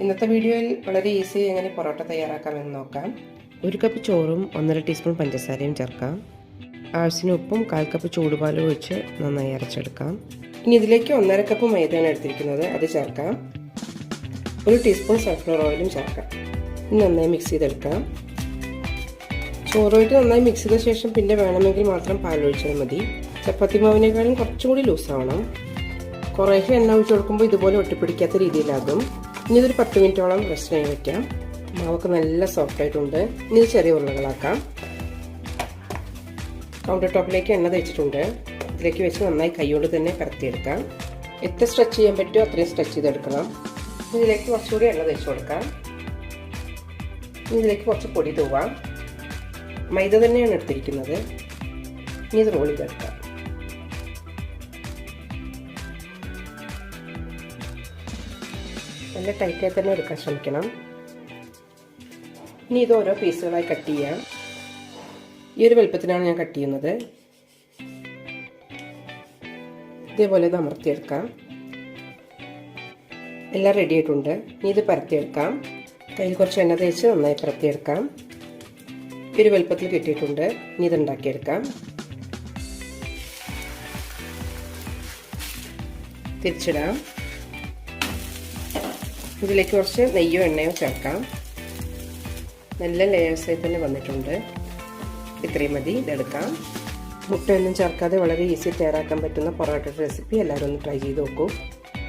ഇന്നത്തെ വീഡിയോയിൽ വളരെ ഈസി എങ്ങനെ പൊറോട്ട തയ്യാറാക്കാമെന്ന് നോക്കാം. 1 കപ്പ് ചോറും 1.5 ടീസ്പൂൺ പഞ്ചസാരയും ചേർക്കാം. ആവശ്യത്തിന് ഉപ്പും 1/4 കപ്പ് ചൂടുപാലും ഒഴിച്ച് നന്നായി അരച്ചെടുക്കാം. ഇനി ഇതിലേക്ക് 1.5 കപ്പ് മൈദയാണ് എടുത്തിരിക്കുന്നത്, അത് ചേർക്കാം. 1 ടീസ്പൂൺ സൺഫ്ലവർ ഓയിലും ചേർക്കാം. ഇനി നന്നായി മിക്സ് ചെയ്തെടുക്കാം. ചോറുമായിട്ട് നന്നായി മിക്സ് ചെയ്ത ശേഷം പിന്നെ വേണമെങ്കിൽ മാത്രം പാലൊഴിച്ചാൽ മതി. ചപ്പാത്തി മാവിനേക്കാളും കുറച്ചും കൂടി ലൂസാവണം. കുറേശ്ശെ എണ്ണ ഒഴിച്ച് കൊടുക്കുമ്പോൾ ഇതുപോലെ ഒട്ടിപ്പിടിക്കാത്ത രീതിയിലാകും. ഇനി ഇതൊരു 10 മിനിറ്റോളം റെസ്റ്റ് ചെയ്യാൻ വയ്ക്കാം. മാവൊക്കെ നല്ല സോഫ്റ്റ് ആയിട്ടുണ്ട്. ഇനി ഇത് ചെറിയ ഉരുളകളാക്കാം. കൗണ്ടർ ടോപ്പിലേക്ക് എണ്ണ തേച്ചിട്ടുണ്ട്. ഇതിലേക്ക് വെച്ച് നന്നായി കൈകൊണ്ട് തന്നെ പരത്തിയെടുക്കാം. എത്ര സ്ട്രെച്ച് ചെയ്യാൻ പറ്റുമോ അത്രയും സ്ട്രെച്ച് ചെയ്തെടുക്കണം. ഇതിലേക്ക് കുറച്ചുകൂടി എണ്ണ തേച്ച് കൊടുക്കാം. ഇനി ഇതിലേക്ക് കുറച്ച് പൊടി തൂവാം. മൈദ തന്നെയാണ് എടുത്തിരിക്കുന്നത്. ഇനി ഇത് റോൾ ചെയ്തെടുക്കാം. നല്ല ടൈറ്റായി തന്നെ എടുക്കാൻ ശ്രമിക്കണം. ഇനി ഇത് ഓരോ പീസുകളായി കട്ട് ചെയ്യാം. ഈ ഒരു വലുപ്പത്തിനാണ് ഞാൻ കട്ട് ചെയ്യുന്നത്. ഇതേപോലെ ഇത് അമർത്തിയെടുക്കാം. എല്ലാം റെഡി ആയിട്ടുണ്ട്. ഇനി ഇത് പരത്തിയെടുക്കാം. കയ്യിൽ കുറച്ച് എണ്ണ തേച്ച് നന്നായി പരത്തിയെടുക്കാം. ഈ ഒരു വലുപ്പത്തിൽ കിട്ടിയിട്ടുണ്ട്. ഇനി ഇത് ഉണ്ടാക്കിയെടുക്കാം. തിരിച്ചിടാം. ഇതിലേക്ക് കുറച്ച് നെയ്യോ എണ്ണയോ ചേർക്കാം. നല്ല ലെയേഴ്സായി തന്നെ വന്നിട്ടുണ്ട്. ഇത്രയും മതി. ഇതെടുക്കാം. മുട്ടയൊന്നും ചേർക്കാതെ വളരെ ഈസി തയ്യാറാക്കാൻ പറ്റുന്ന പൊറോട്ട റെസിപ്പി എല്ലാവരും ഒന്ന് ട്രൈ ചെയ്ത് നോക്കൂ.